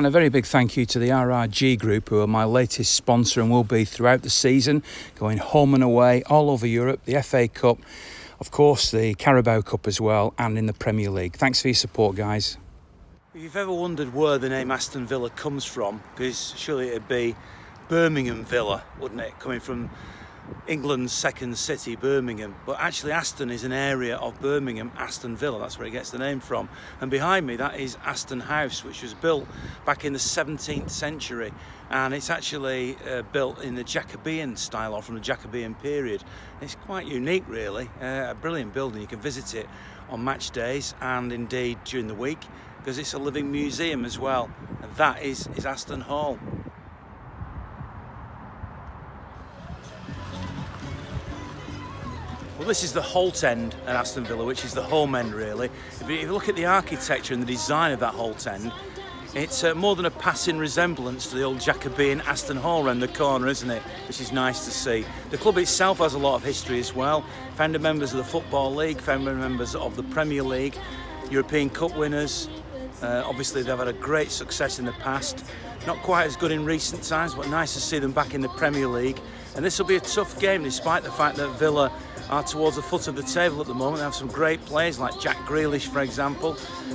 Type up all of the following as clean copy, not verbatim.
And a very big thank you to the RRG Group, who are my latest sponsor and will be throughout the season, going home and away all over Europe, the FA Cup, of course the Carabao Cup as well, and in the Premier League. Thanks for your support, guys. If you've ever wondered where the name Aston Villa comes from, because surely it'd be Birmingham Villa, wouldn't it, coming from England's second city, Birmingham. But actually Aston is an area of Birmingham, Aston Villa, that's where it gets the name from. And behind me, that is Aston House, which was built back in the 17th century. And it's actually built in the Jacobean style, or from the Jacobean period. It's quite unique, really. A brilliant building. You can visit it on match days and indeed during the week, because it's a living museum as well. And that is Aston Hall. Well, this is the Holt end at Aston Villa, which is the home end, really. If you look at the architecture and the design of that Holt end, it's more than a passing resemblance to the old Jacobean Aston Hall around the corner, isn't it? Which is nice to see. The club itself has a lot of history as well. Founder members of the Football League, founder members of the Premier League, European Cup winners. Obviously, they've had a great success in the past. Not quite as good in recent times, but nice to see them back in the Premier League. And this will be a tough game, despite the fact that Villa are towards the foot of the table at the moment. They have some great players like Jack Grealish, for example.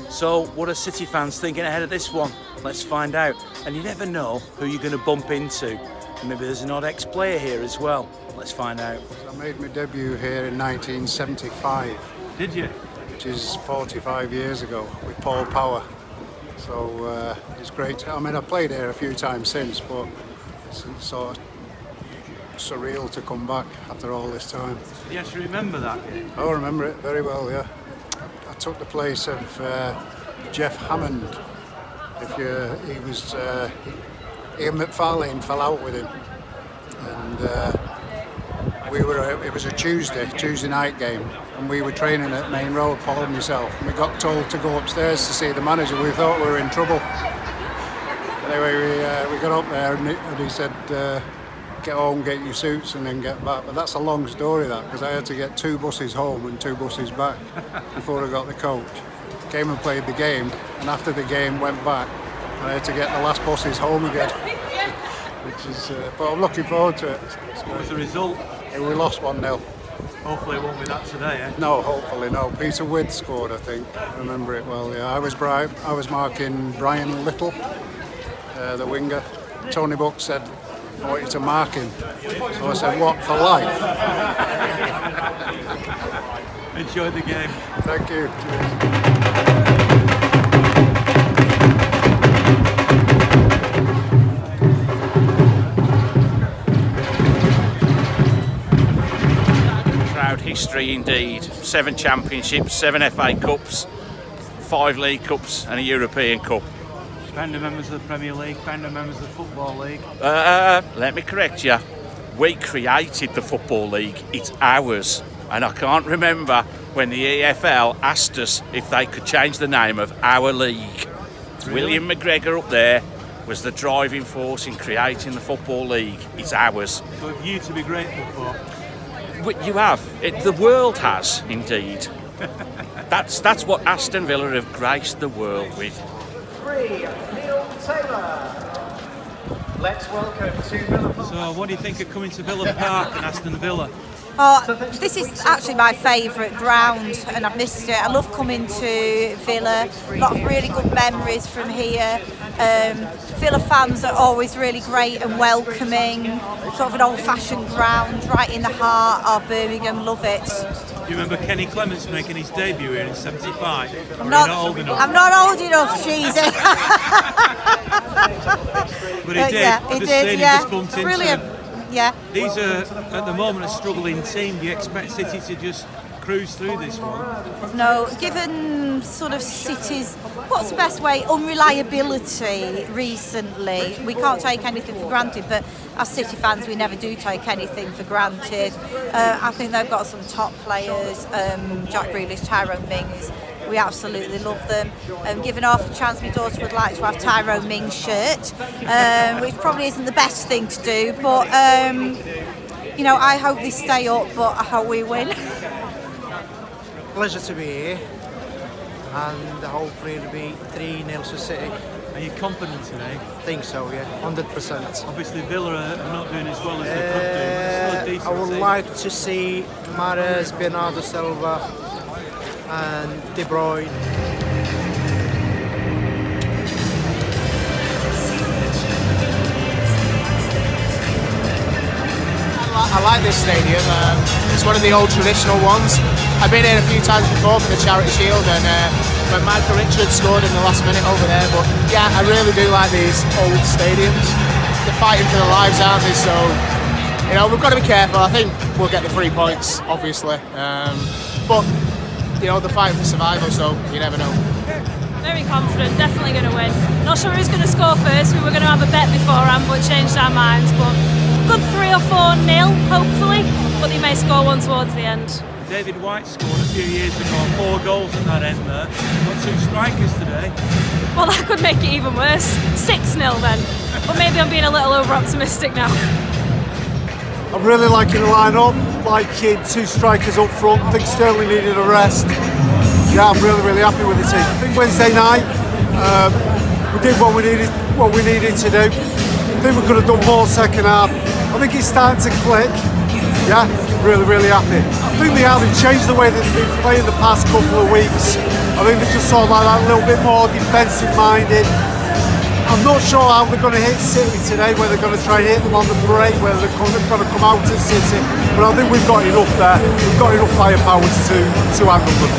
So what are City fans thinking ahead of this one? Let's find out. And you never know who you're going to bump into. And maybe there's an odd ex-player here as well. Let's find out. I made my debut here in 1975. Did you? Which is 45 years ago with Paul Power. So it's great. I mean, I've played here a few times since, but it's sort of surreal to come back after all this time. You actually remember that game? I remember it very well, yeah. I took the place of Jeff Hammond. Ian McFarlane fell out with him, and it was a Tuesday night game, and we were training at Main Road, Paul and myself, and we got told to go upstairs to see the manager. We thought we were in trouble. Anyway, we got up there and he said, get home, get your suits and then get back. But that's a long story, that, because I had to get 2 buses home and 2 buses back before I got the coach. Came and played the game, and after the game went back and I had to get the last buses home again. Which is, but I'm looking forward to it. What was the result? We lost 1-0. Hopefully it won't be that today, eh? No, hopefully no. Peter Widd scored, I think. I remember it well, yeah. I was marking Brian Little, the winger. Tony Buck said, I want you to mark him. So I said, what, for life? Enjoy the game. Thank you. Proud history indeed. 7 championships, 7 FA Cups, 5 League Cups and a European Cup. Founder members of the Premier League, founder members of the Football League. Let me correct you. We created the Football League. It's ours. And I can't remember when the EFL asked us if they could change the name of our league. Really? William McGregor up there was the driving force in creating the Football League. It's ours. So have you to be grateful for? You have. The world has, indeed. That's what Aston Villa have graced the world with. Neil Taylor. Let's welcome to Villa Park. So what do you think of coming to Villa Park and Aston Villa? Oh, this is actually my favourite ground and I've missed it. I love coming to Villa, a lot of really good memories from here. Villa fans are always really great and welcoming, sort of an old-fashioned ground right in the heart of Birmingham, love it. Do you remember Kenny Clements making his debut here in '75? I'm not old enough, Cheeseman. But he did. Yeah, he did, yeah. Brilliant. Yeah. These are, at the moment, a struggling team. Do you expect City to just cruise through this one? No, given sort of City's, what's the best way, unreliability recently, we can't take anything for granted, but as City fans we never do take anything for granted. I think they've got some top players, Jack Grealish, Tyrone Mings. We absolutely love them. Given half a chance, my daughter would like to have Tyrone Mings' shirt, which probably isn't the best thing to do, but you know, I hope they stay up, but I hope we win. Pleasure to be here, and hopefully it'll be 3-0 to City. Are you confident today? I think so, yeah, 100%. Obviously Villa are not doing as well as they could do. It's still a decent I would team. like to see Mahrez, Bernardo Silva and De Bruyne. I like this stadium. It's one of the old traditional ones. I've been here a few times before for the Charity Shield, and when Michael Richards scored in the last minute over there. But yeah, I really do like these old stadiums. They're fighting for their lives, aren't they? So, you know, we've got to be careful. I think we'll get the 3 points, obviously. But, you know, they're fighting for survival, so you never know. Very confident, definitely going to win. Not sure who's going to score first. We were going to have a bet beforehand, but changed our minds. But good 3 or 4-0, hopefully. But they may score one towards the end. David White scored a few years ago, 4 goals at that end there. Got 2 strikers today. Well, that could make it even worse. 6-0 then. But maybe I'm being a little over-optimistic now. I'm really liking the line-up, liking 2 strikers up front. I think Sterling needed a rest. Yeah, I'm really happy with the team. I think Wednesday night, we did what we needed to do. I think we could have done more second half. I think it's starting to click. Yeah, really happy. I think they haven't changed the way that they've been playing the past couple of weeks. I think they're just sort of like that little bit more defensive-minded. I'm not sure how they're going to hit City today, whether they're going to try and hit them on the break, whether they're going to come out to City. But I think we've got enough there. We've got enough firepower to handle them.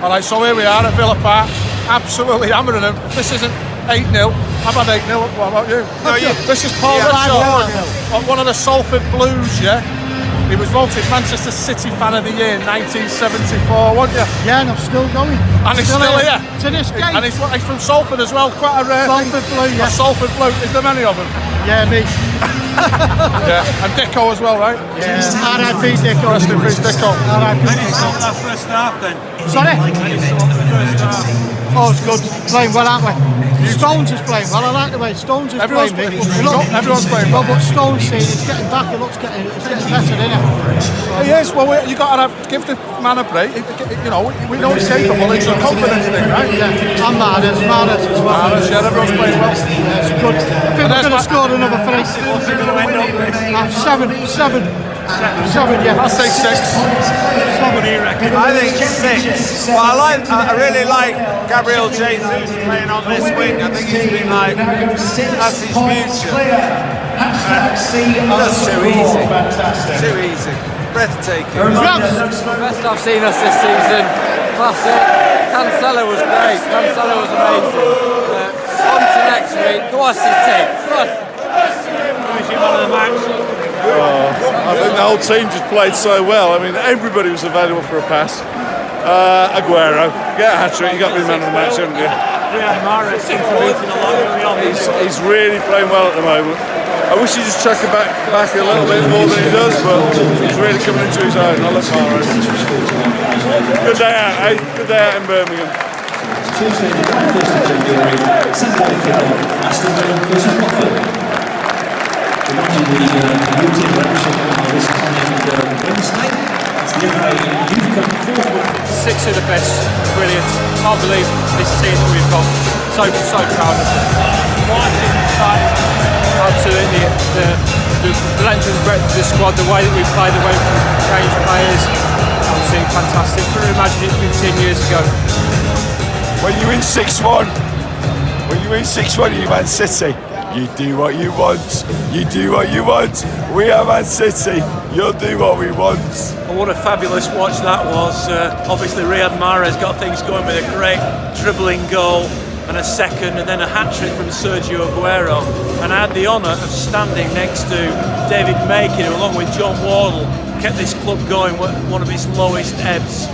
Alright, so here we are at Villa Park, absolutely hammering them. This isn't 8-0, I've had 8-0, what about you? No, this is Paul Russell, one of the Salford Blues, yeah? He was voted Manchester City Fan of the Year in 1974, wasn't you? Yeah, and I'm still going. And he's still here. To this day. And he's from Salford as well, quite a rare Salford Blue, yeah. A Salford Blue, is there many of them? Yeah, me. Yeah, and Dicko as well, right? Yeah, R.I.P. Dicko. Rest in peace, Dicko. R.I.P. How did you sort that first half then? Sorry? How did you sort the first half? Oh, it's good. Playing well, aren't we? Stones is playing well. I like the way Stones is playing. Everyone's playing well. But Stones, see, it's getting back. It's getting better, isn't it? He is. Well, you got to give the man a break. You know, we know he's capable. It's a confidence thing, right? Yeah. And Mahrez as well. Mahrez, yeah, everyone's playing well. Yeah, it's good. I think we're going to score another 3. What's it going to end up with? 7, yeah. I'll say 6. What do you reckon? I think 6. Well, I really like Gabriel Jesus playing on this wing. I think he's been like, that's his future. That's too easy. Too easy. Breathtaking. Best I've seen us this season. Classic. Cancelo was great. Cancelo was amazing. On to next week. Go on, City. Go on. Who's your man of the match? I think the whole team just played so well. I mean, everybody was available for a pass. Aguero, get a hat-trick, you got to be the man of the match, haven't you? Mahrez contributing a lot early on. He's really playing well at the moment. I wish he'd just chuck it back a little bit more than he does, but he's really coming into his own. I love Mahrez. Good day out, eh? Good day out in Birmingham. Tuesday, the 1st of January, Saturday kickoff, Aston Villa versus Watford. Imagine the youth team representing on this coming Wednesday. It's the FA Youth Cup 4th. 6 of the best. Brilliant. Can't believe this team that we've got. So proud of them. Absolutely. The length and breadth of the squad, the way that we play, the way we change players. Absolutely fantastic. Couldn't imagine it 15 years ago. When you win 6-1, you Man City. You do what you want. You do what you want. We are Man City. You'll do what we want. Well, what a fabulous watch that was. Obviously, Riyad Mahrez got things going with a great dribbling goal and a second, and then a hat-trick from Sergio Aguero. And I had the honour of standing next to David Makin, who, along with John Wardle, kept this club going one of its lowest ebbs.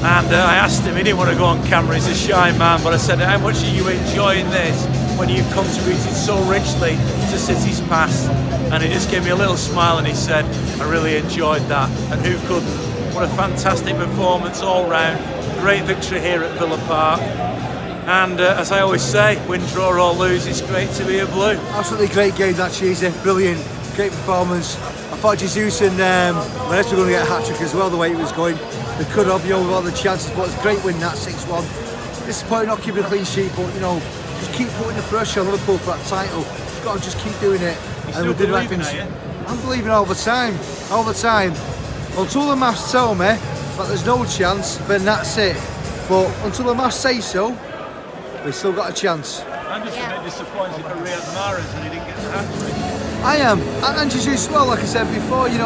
And I asked him, he didn't want to go on camera, he's a shy man, but I said, how much are you enjoying this when you've contributed so richly to City's past? And he just gave me a little smile and he said, I really enjoyed that. And who couldn't? What a fantastic performance all round. Great victory here at Villa Park. And as I always say, win, draw or lose, it's great to be a Blue. Absolutely great game that, Cheesy. Brilliant, great performance. I thought Jesus and Mahrez were going to get a hat-trick as well, the way it was going. They could have, with all the chances, but it's a great win, that 6-1. Disappointing not keeping a clean sheet, but, just keep putting the pressure on Liverpool for that title. You've got to just keep doing it. And we're doing the right things. I'm believing all the time. Until the maths tell me that there's no chance, then that's it. But until the maths say so, we've still got a chance. I'm just a bit disappointed for Mahrez that he didn't get the hat-trick. I am, and Jesus as well, like I said before, they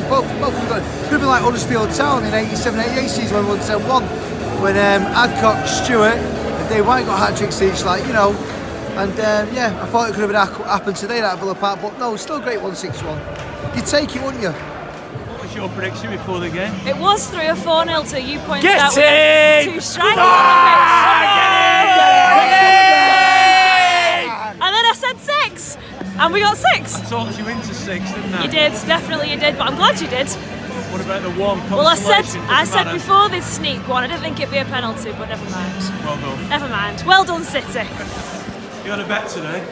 both could have been like Huddersfield Town in 87-88 season when we won 10-1. When Adcock, Stewart, and Dave White got hat-tricks each, and I thought it could have happened today at Villa Park, but no, still a great 1-6-1. You'd take it, wouldn't you? What was your prediction before the game? It was 3 or 4-0 till you pointed Get out we in! had 2 strikers on the pitch. And then I said 6, and we got 6. I talked you into 6, didn't I? You did, definitely you did, but I'm glad you did. What about the one? Well, I said before this sneak one, I didn't think it'd be a penalty, but never mind. Well done. Never mind. Well done, City. You had a bet today?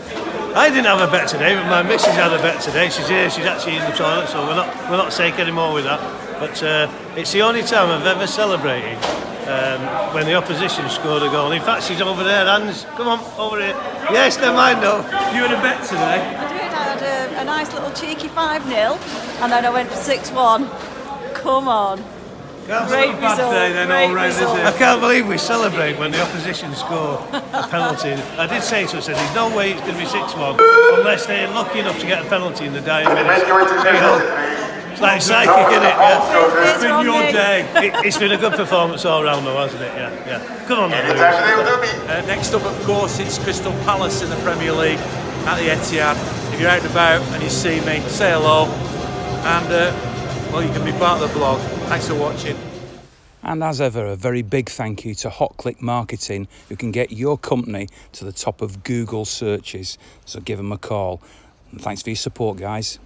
I didn't have a bet today, but my missus had a bet today. She's here, she's actually in the toilet, so we're not safe anymore with that. But it's the only time I've ever celebrated when the opposition scored a goal. In fact, she's over there, hands. Come on, over here. Yes, never mind though. You had a bet today? I did. I had a nice little cheeky 5-0, and then I went for 6-1. Come on. Great result. I can't believe we celebrate when the opposition score a penalty. I did say so, I said there's no way it's going to be 6-1 unless they're lucky enough to get a penalty in the dying minutes. It's like psychic, isn't it? Yeah. It's been your day. It's been a good performance all round though, hasn't it? Yeah. Come on, next up, of course, it's Crystal Palace in the Premier League at the Etihad. If you're out and about and you see me, say hello. And you can be part of the vlog. Thanks for watching. And as ever, a very big thank you to Hotclickmarketing, who can get your company to the top of Google searches. So give them a call. And thanks for your support, guys.